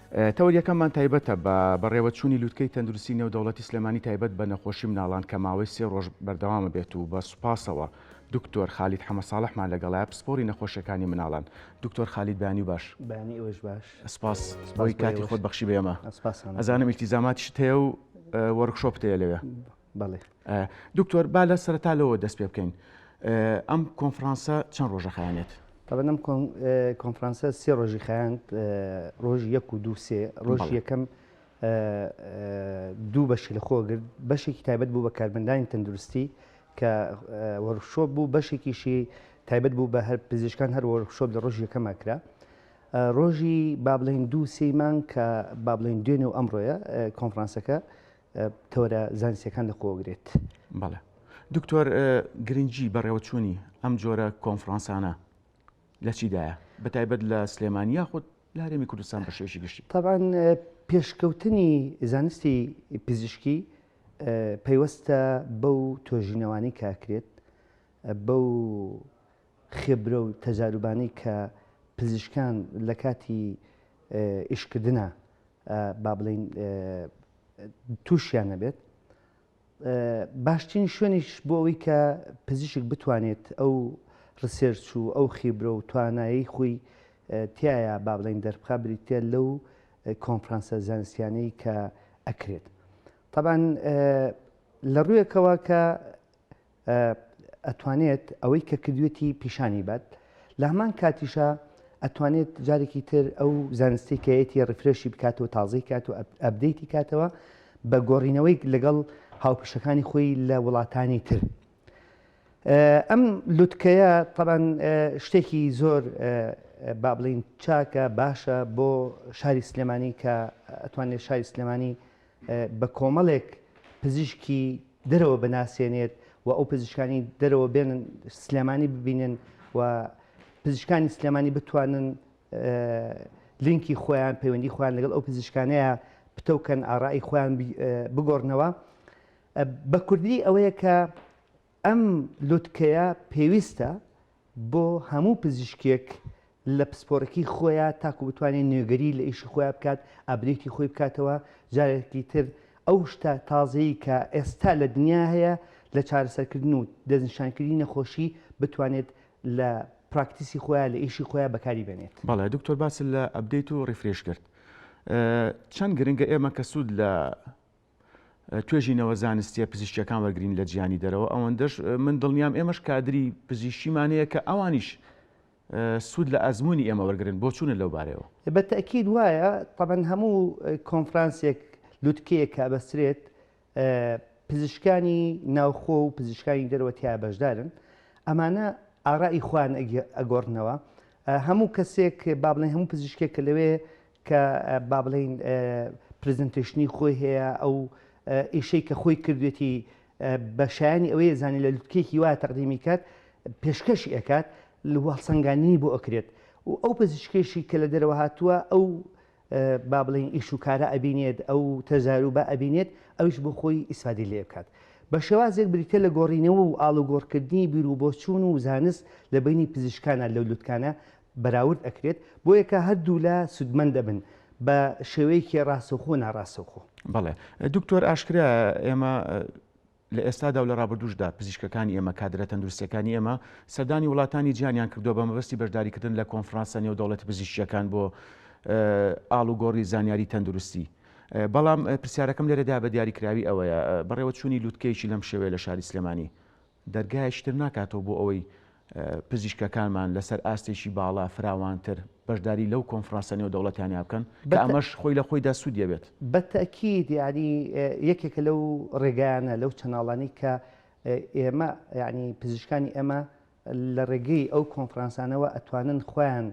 تەوە یەکەممان تایبەتە بە بەڕێوەچوونی لووتکەی تەندروستی نێودەوڵەتی سلێمانی تایبەت بە نەخۆشی مناڵان کە ماوەی 3 ڕۆژ بەردەوامە بێت و بە سوپاسەوە دکتۆر خالید حەمەساڵحمان لەگەڵایە پسپۆری نەخۆشیەکانی مناڵان. دکتۆر خالید بەیانی باش. بەیانی ئەوەش باش. سپاس بۆی کاتی خۆت بەخشی بێمە. ئەزانم ئیلتیزاماتیشت هەیە و وەرکشۆپت هەیە لەوێ. بەڵێ. دکتۆر با لە سەرەتا لەوە دەست پێ بکەین. ئەم کۆنفرانسە چەند ڕۆژە خایانێت؟ طبعا ئەم کۆنفرانسە 3 ڕۆژی خایاند، ڕۆژی 1 و 2 3. ڕۆژی یەکەم 2 بەشی لە خۆگرت، بەشێکی تایبەت بوو بە کاربندانی تەندروستی کە وەرکشۆپ بوو، بەشێکیشی تایبەت بوو بە هەر پزیشکان هەر وەرکشۆپ لە ڕۆژی یەکەمە کرا. ڕۆژی با بڵێن 2 3مان کە با بڵێن دوێنێ و ئەمڕۆیە کۆنفرانسەکە تەورە زانستیەکان لەخۆگرێت. بەڵێ. دکتۆر گرنگجی بەڕێوەچوونی ئەم جۆرە کۆنفرانسانە لە چیدایە؟ بەتایبەت لە سلێمانیا خۆت لە هەرێمی کوردستان بە شێوەیەکی گشتی. طبعاً پێشکەوتنی زانستی پزیشکی پەیوەستە بەو تۆژینەوانی کاکرێت، بەو خێبرە و تەجاروبانەی کە پزیشکان لە کاتی ئیشکردنە با بڵێن تووشیان نەبێت. باشترین شوێنیش بۆ ئەوەی کە پزیشک بتوانێت ئەو ڕسێرچ و ئەو خیبرە و توانایی خۆی تایە با بڵێن دەربخا بریتە لەو کۆنفرانسە زانستیانەی کە ئەکرێت. طبعاً لە ڕوویەکەوە کە ئەتوانێت ئەوەی کە کردوێتی پیشانی بات، لە هەمان کاتیشە ئەتوانێت جارێکی تر ئەو زانستی کەیەتی ڕفرێشی بکاتەوە، تازەی کات و ئەبدەیتی کاتەوە بە گۆڕینەوەی لەگەڵ هاوپشەکانی خۆی لە وڵاتانی تر. ئەم لووتکەیە طبعاً شتێکی زۆر با بڵین چاکە باشە بۆ شاری سلێمانی کە ئەتوانێت شاری سلێمانی بە کۆمەڵێک پزیشکی دەرەوە بناسیێنێت و ئەو پزیشکانی دەرەوە بێنن سلێمانی ببینن و پزیشکانی سلێمانی بتوانن لینکی خۆیان پەیوەندی خۆیان لەگەڵ ئەو پزیشکانەیە بتەوکەن ئاڕایی خۆیان بگۆڕنەوە. بە کوردی ئەوەیە کە ئەم لووتکەیە پێویستە بۆ هەموو پزیشکێک لە پسپۆرەکەی خۆیان تاکو بتوانێت نوێگەری لە ئیشی خۆیان بکات، ئابرێتی خۆی بکاتەوە، جارێکی تر ئەو شتە تازەیی کە ئێستا لە دنیا هەیە لە چارەسەرکردن و دەستنیشانکردنی نەخۆشی بتوانێت لە پراکتیسی خۆیان لە ئیشی خۆیان بەکاری بێنێت. بەڵێ دکتۆر باس لە ئەبدەیت و ڕیفرێش کرد. چەند گرنگە ئێمە کە سوود لە توێژینەوە زانستیە پزیشکیەکان وەرگرین لە جیهانی دەرەوە، ئەوەندەش من دڵنیام ئێمەش کادری پزیشکیمانەیە کە ئەوانیش سوود لە ئەزمموی ئێمە وەرگن بۆ چوونە لەو بارەوە. بە تەکید وایە طبعاً هەموو کۆنفرانسێک لووتکەیە کە بەسترێت پزیشکانی ناوخۆ و پزیشکانی دەرەوە تیا بەشدارن، ئەمانە ئاڕایی خوان ئەگۆڕنەوە. هەموو کەسێک با بڵێن هەموو پزیشکێک کە لەوێ کە با بڵێن پرزنتێشنی خۆی هەیە ئەو ئیشەی کە خۆی کردوێتی بە شایانی ئەوەیە زانانی لە لووتکێکی وایە تەقدیمی کات پێشکەشی ئەکات لە هەڵسەنگاندنی بۆ ئەکرێت و ئەو پزیشکێشی کە لە دەرەوە هاتووە ئەو با بڵێن ئیش و کارە ئەبینێت، ئەو تەجاروبە ئەبینێت، ئەوش بۆ خۆی ئیسفادی لێ بکات. بە شێوازێک بریتە لە گۆڕینەوە و ئاڵوگۆڕکردنی بیر و بۆچوون و زانست لە بینی پزیشکانە لەو لووتکانە بەراورد ئەکرێت بۆ یەکە هەردوو لە سودمەند دەبن بە شێوەیەکی ڕاستەوخۆ ناڕاستەوخۆ. بەڵێ دکتۆر ئاشکرا ئێمە لە ئێستادا و لە ڕابردوشدا پزیشکەکانی ئێمە کادرە تەندروستیەکانی ئێمە سەردانی وڵاتانی جیهانیان کردووە بە مەبەستی بەشداریکردن لە کۆنفرانسە نێودەوڵەتی پزیشکیەکان بۆ ئاڵوگۆڕی زانیاری تەندروستی. بەڵام پرسیارەکەم لێرەدا بە دیاریکراوی ئەوەیە بەڕێوەچوونی لووتکەیەکی لەم شێوەیە لە شاری سلێمانی دەرگایشتر ناکاتەوە بۆ ئەوەی پزیشکەکانمان لەسەر ئاستێکی باڵا فراوانتر بەشداری لەو کۆنفرانسە نێودەوڵەتیانە بکەن کە ئەمەش خۆی لە خۆیدا سوودیە بێت. بە تەکید یعنی یەکێکە لەو ڕێگایانە لەو چەناڵانی کە ئێمە یعنی پزیشکانی ئێمە لە ڕێگەی ئەو کۆنفرانسانەوە ئەتوانن خۆیان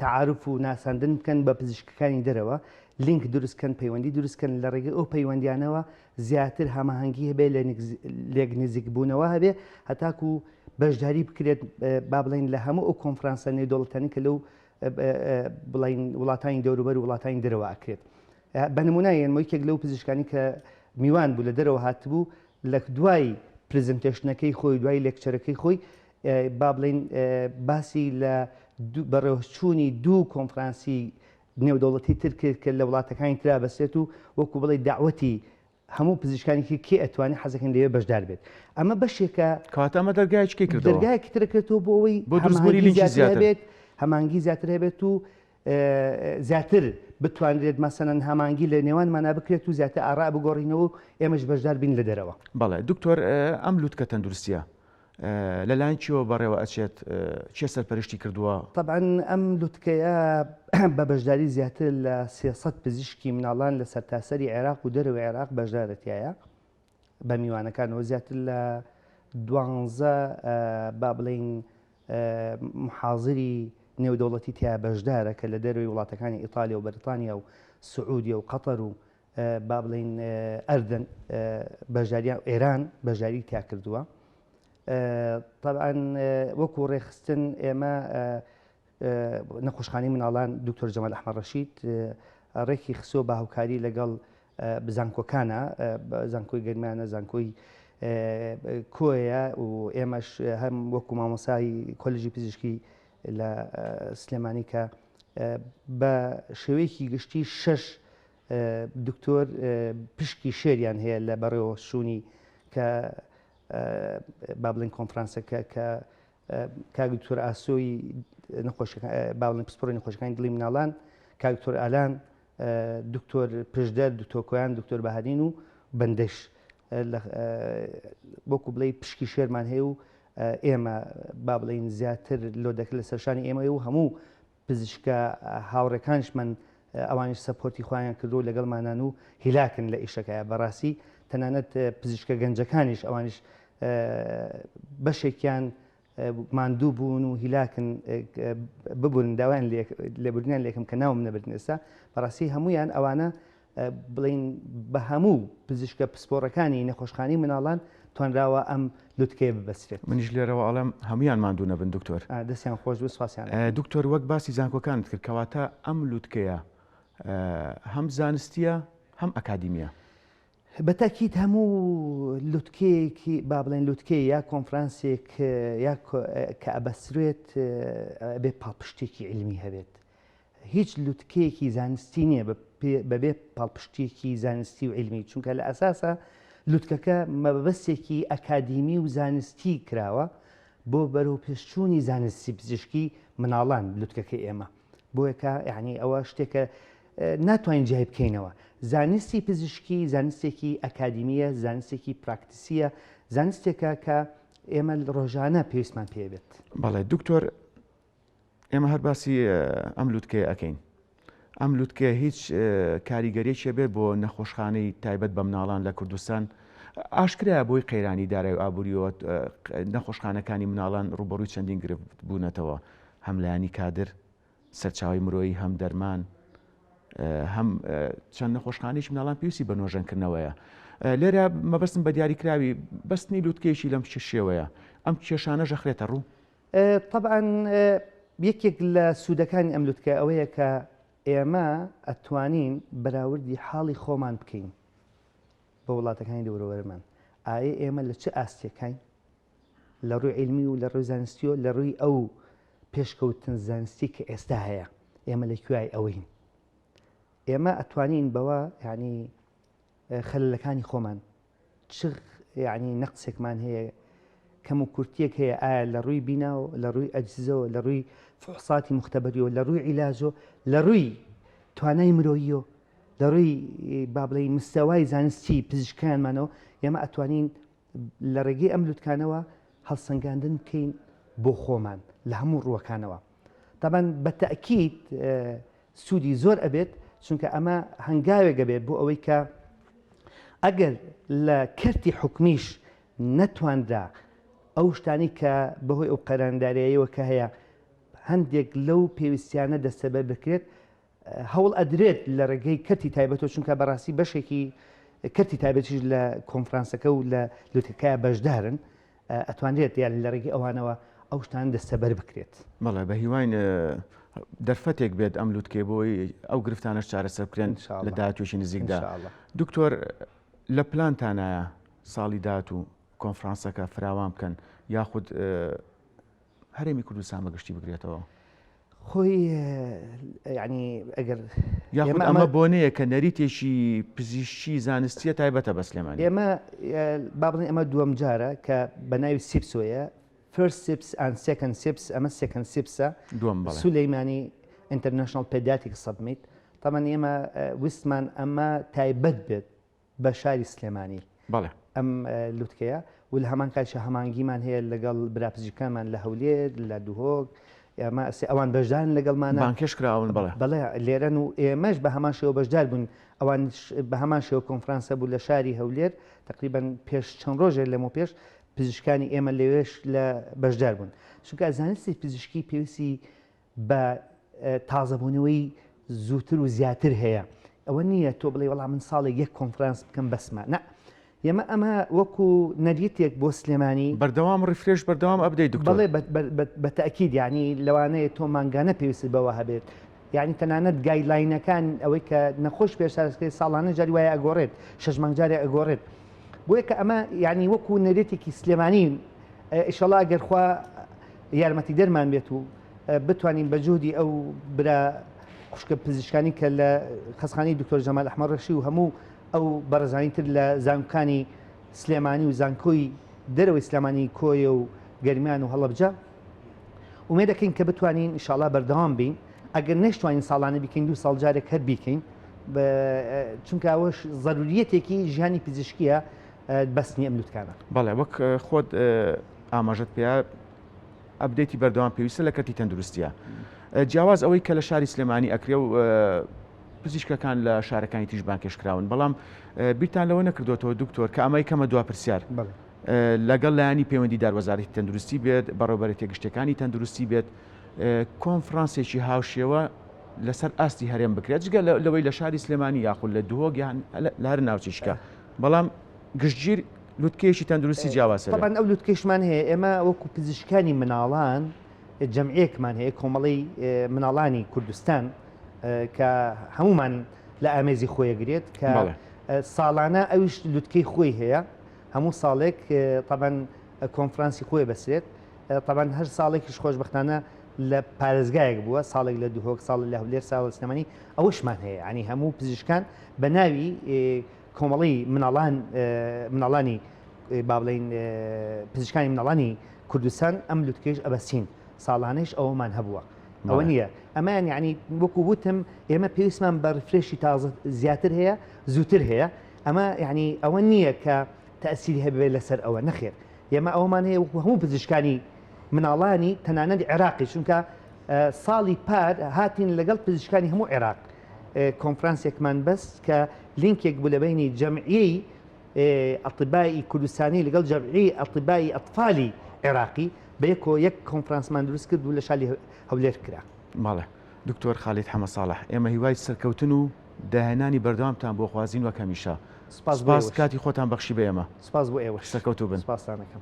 تعارف و ناساندن بکەن بە پزیشکەکانی دەرەوە، لینک دروستکەن، پەیوەندی دروستکەن، لە ڕێگەی ئەو پەیوەندیانەوە زیاتر هەماهەنگی هەبێ لێک نزیک بوونەوە هەبێ هەتاکو بەشداری بکرێت با بڵین لە هەموو ئەو کۆنفرانسە نێودەوڵەتانی کە لەو بڵین وڵاتانی دەوروبەر و وڵاتانی دەرەوە ئەکرێت. بە نمونای یەکێک لەو پزیشکانی کە میوان بوو لە دەرەوە هاتبوو لە دوای پرزنتێشنەکەی خۆی، دوای لێکچەرەکەی خۆی با بڵین باسی لە بەڕێوەچوونی دوو کۆنفرانسی نێودەوڵەتی تر کرد کە لە وڵاتەکانی ترا بەسێت و وەکو بڵێ داوەتی هەموو پزیشکانێکی کێ ئەتوانێت حەزەکەن لەوێ بەشدار بێت ئەمە بەشێکە کاتەمە دەرگایکی کردەوە دەرگایەکی ترەکرێتەوە بۆ ئەوەی بۆ دروستبوونی لینچی زیاتر بێت هەمانگی زیاتر هەبێت و زیاتر بتوانرێت مەسەنەن هەمانگی لە نێوانمانە بکرێت و زیاتر ئاڕا بگۆڕینەوە و ئێمەش بەشدار بین لە دەرەوە. بەڵێ دکتۆر ئەم لووتکە تەندروستیە لەلایەن چیەوە بەڕێوە ئەچێت چێ سەرپەرشتی کردووە؟ طبعا ئەم لووتکەیە بە بەشداری زیاتر لە 300 پزیشکی مناڵان لە سەرتاسەری عێراق و دەرەوەی عێراق بەشدارەتیایە بە میوانەکانەوە زیاتر لە 12 با بڵین محاضری نێودەوڵەتی تیا بەشدارە کە لە دەروی وڵاتەکانی ئیتالیا و بەریتانیا و سعودیە و قەتەر و با بڵین ئەردن بەشداریان ئێران بەشداری تیا کردووە. طبعا وەکو ڕێخستن ئێمە نەخۆشخانەی مناڵان دکتۆر جەمال ئەحمەد ڕەشید ڕێکی خسۆ بە هاوکاری لەگەڵ بزانکۆکانە زانکۆی گەرمانە زانکۆی کۆیە و ئێمەش هەم وەکو مامۆسای کۆلێژی پزیشکی لە سلێمانی کە بە شێوەیەکی گشتی 6 دکتۆر پشکی شێریان هەیە لە بەڕێوە شوونی کە با بڵین کۆنفرانسەکە کە کاک دکتۆر ئاسۆی با بڵین پسپۆڕی نەخۆشەکانی دڵی مناڵان، کاک دکتۆر ئالان، دکتۆر پشدەر، دکتۆر کۆیان، دکتۆر بەهادین و بەندەش وەکو بڵێ پشکی شێرمان هەیە و ئێمە با بڵین زیاتر لۆدەکە لە سەرشانی ئێمە و هەموو پزیشکە هاوڕێکانشمان ئەوانش سەپۆرتی خۆیان کردو لەگەڵمانان و هیلاکن لە ئیشەکەیە بەڕاستی تەنانەت پزیشکە گەنجەکانیش ئەوانش بەشێکیان ماندوو بوون و هیلاکن ببوون داوایان لێبوردنیان لێکم کە ناوم نەبردن ئێستا بەڕاستی هەمویان ئەوانە بڵین بە هەموو پزیشکە پسپۆڕەکانی نەخۆشخانەی مناڵان توانراوە ئەم لووتکەیە ببەسترێت. منیش لێرەوە ئەڵێم هەمویان ماندوو نەبن دکتۆر. دەستیان خۆش بوو سوپاسیان. دکتۆر وەک باسی زانکۆکانت کرد کەواتە ئەم لووتکەیە هەم زانستیە هەم ئەکادیمیە. بەتاکیت هەموو لووتکەیەکی با بڵێن لووتکەی یا کۆنفرانسێک یا کە ئەبەسرێت بێ پاڵپشتێکی علمی هەبێت. هیچ لووتکەیەکی زانستی نییە بەبێ پاڵپشتێکی زانستی و علمی چونکە لە ئەساسە لووتکەکە مەبەستێکی ئەکادیمی و زانستی کراوە بۆ بەرەو پێشچوونی زانستی پزیشکی مناڵان لووتکەکەی ئێمە بۆیەکە یعنی ئەوە شتێکە ناتوانین جای بکەینەوە. زانستی پزیشکی زانستێکی ئەکادیمیە، زانستێکی پراکتیسیە، زانستێکە کە ئێمە ڕۆژانە پێویستمان پێبێت. بەڵێ دکتۆر ئێمە هەر باسی ئەم لووتکەیە ئەەکەین. ئەم لووتکە هیچ کاریگەریەکێ بێت بۆ نەخۆشخانەی تایبەت بە مناڵان لە کوردستان ئاشکرایە بۆی قەیرانی دارایی و ئابوووریەوە نەخۆشخانەکانی مناڵان ڕوبەڕووی چەندین گرفت بوونەتەوە هەم لایانی کادر سەرچاوی مرۆیی هەم دەرمان هەم چەند نەخۆشخانەیەکی مناڵان پێویستی بە نۆژەنکردنەوەیە. لێرە مەبەستم بە دیاریکراوی بەستنی لووتکەیەکی لەم شێوەیە ئەم کێشانە ژەخرێتە ڕوو؟ طبعا یەکێک لە سوودەکانی ئەم لووتکە ئەوەیە کە ئێمە ئەتوانین بەراوردی حاڵی خۆمان بکەین بە وڵاتەکانی دەوروبەرمان. ئایا ئێمە لە چه ئاستێکین لە ڕووی علمی و لە ڕووی زانستی و لە ڕووی ئەو پێشکەوتن زانستی کە ئێستا هەیە ئێمە لەکوێی ئەوەین. ئێمە ئەتوانین بەوە ینی خەلەکانی خۆمان چ ینی نەقسێکمان هەیە کەم و کورتیەک هەیە ئایا لە ڕووی بیناوە لە ڕووی ئەجزەوە لە ڕووی فحوساتی مختبەریەوە لە ڕووی عیلاجۆ لە ڕووی توانای مرۆییۆ لە ڕووی با بڵێ مستەوای زانستی پزیشکیانمانەوە ئێمە ئەتوانین لە ڕێگەی ئەم لووتکانەوە هەڵسەنگاندن بکەین بۆ خۆمان لە هەموو ڕووەکانەوە. طبعا بەتەئکید سوودی زۆر ئەبێت چونکە ئەمە هەنگاوێک بێت بۆ ئەوەی کە ئەگەر لە کەرتی حکمیش نەتواندا ئەو شتانی کە بەهۆی ئەو قەرانداریەوە کە هەیە هەندێک لەو پێویستیانە دەستەبەر بکرێت هەوڵ ئەدرێت لە ڕێگەی کەرتی تایبەتەوە چونکە بەڕاستی بەشێکی کەرتی تایبەتیش لە کۆنفرانسەکە و لە لووتکەکە بەشدارن ئەتوانرێت یان لە ڕێگەی ئەوانەوە ئەو شتان دەستەبەر بکرێت. بەڵێ بە هیواین دەرفەتێک بێت ئەم لووتکێ بۆی ئەو گرفتانەش چارەسەر بکرێن لە داهاتوێکی نزیکدا. دکتۆر لە پلانتانایە ساڵی داهات و کۆنفرانسەکە فراوان بکەن یاخود هەرێمی کوردستان بەگشتی بگرێتەوە؟ خۆی ینی ئەگەر یاخود ئەمە بۆنەیە کە نەریتێکی پزیشکی زانستیە تایبەتە بە سلێمانی. ئێمە با بڵێن ئەمە دووەم جارە کە بە ناوی سیپسۆیە first sips and second sips ئەمە second sipsە سولەیمانی international pediatric submit طبعا ئێمە ویستمان ئەمە تایبەت بێت بە شاری سلێمانی ئەم لوتکەیە و لە هەمان کاتیشە هەمانگیمان هەیە لەگەڵ براپزیکانمان لە هەولێر لە دووهۆک ئێمە ئەوان بەشدارن لەگەڵمانە بانکێشکراون بەڵێ لێرەن و ئێمەش بە هەمان شێوە بەشدار بوون ئەوان بە هەمان شێوە کۆنفرانسە بوو لە شاری هەولێر تقریبان پێش چەند ڕۆژێک لەمە پێش پزیشکانی ئێمە لەوێش لە بەشدار بوون چونکە زانستی پزیشکی پێویستی بە تازەبوونەوەی زووتر و زیاتر هەیە ئەوە نییە تۆ بڵێ وەڵام من ساڵێک یەک کۆنفرانس بکەم بەسمە نە ئێمە ئەمە وەکو نەریتێک بۆ سلێمانی بەردەوام ڕیفرێش بەردەوام ئەبدەیت دکتۆر بڵێ بە تەکید ینی لەوانەیە تۆ مانگانە پێویست بەوە هەبێت یعنی تەنانەت گایدلاینەکان ئەوەی کە نەخۆش پێشارسکەی ساڵانە جاری وایە ئەگۆڕێت 6 مانگ جارێ ئەگۆڕێت بۆیە کە ئەمە ینی وەکو نەرێتێکی سلێمانی ئیشەڵا گەرخوا یارمەتی دەرمان بێت و بتوانین بەجهودی ئەو برا خوشکە پزیشکانی کە لە خەسخانەی دکتۆر جەمال ئەحمەد ڕەشی و هەموو ئەو بەڕێزانی تر لە زانکانی سلێمانی و زانکۆی دەرەوەی سلێمانی کۆیە و گەرمیان و هەڵەبجە ومێ دەکەین کە بتوانین ئینشاڵا بەردەوام بین ئەگەر نەشتوانین ساڵانە بیکەین 2 ساڵ جارێک هەر بیکەین چونکە ئەوەش ضروریەتێکی ژیانی پزیشکیە بەسنی ئەم لوتکانە. بەڵێ وەک خۆت ئاماژەت پێ ئەبدێتی بەردەوام پێویستە لە کەتی تەندروستیە. جیاواز ئەوەی کە لە شاری سلێمانی ئەکرێ و پزیشکەکان لە شارەکانی تیژ بانکێشکراون بەڵام بیرتان لەوە نەکردوێتەوە دکتۆر کە ئەمای کەمە دوا پرسیار لەگەڵ لایانی پەیوەندی داروەزارەتی تەندروستی بێت بەڕێوەبەر تێگەشتەکانی تەندروستی بێت کۆنفرانسێکی هاوشێوە لەسەر ئاستی هەرێم بکرێت جگە لەوەی لە شاری سلێمانی یاخود لە دووهۆگیان لە هەر ناوچیشکە بەڵام گشتگیر لوتکێشی تەندروستی جیاوازە طبعاً ئەو لوتکەشمان هەیە ئێمە وەکو پزیشکانی مناڵان جەمعیەکمان هەیە کۆمەڵی مناڵانی کوردستان کە هەمومان لە ئامێزی خۆیەگرێت کە ساڵانە ئەویش لوتکەی خۆی هەیە هەموو ساڵێک طبعاً کۆنفرانسی خۆی بەسرێت طبعاً هەر ساڵێکیش خۆشبەختانە لە پارێزگایەک بووە ساڵێک لە دووهۆک ساڵ لە هەولێر ساڵ سلێمانی ئەوەشمان هەیە ینی هەموو پزیشکان بە ناوی کۆمەڵی مناڵانی با بڵێن پزیشکانی مناڵانی کوردستان ئەم لوتکەش ئەبەسین ساڵانەش ئەوەمان هەبووە ئەوە نییە ئەمان یعنی وەکو وتم ئێمە پێویستمان بە ڕفرێشی تازە زیاتر هەیە زووتر هەیە ئەمە یعنی ئەوە نییە کە تەسیری هەبێت لەسەر ئەوە نەخێر ئێمە ئەومان هەیە وەکو هەموو پزیشکانی مناڵانی تەنانەت عێراقی چونکە ساڵی پار هاتین لەگەڵ پزیشکانی هەموو عێراق کۆنفرانسێکمان بەس کە لینکێک بوو لە بینی جەمعیەی ئەطبای کوردستانی لەگەڵ جەمعی ئەطبای ئەطفالی عێراقی بەیەکۆ یەک کۆنفرانسمان دروست کرد و لە شاری هەولێر کرا. ماڵێ دکتۆر خالید حەمە ساڵح ئێمە هیوای سەرکەوتن و داهێنانی بەردەوامتان بۆ خوازین وەک هەمیشە. سپاس کاتی خۆتان بەخشی بە ئێمە. سپاس بۆ ئێوە سەرکەوتوو بن. سپاسانەکەم.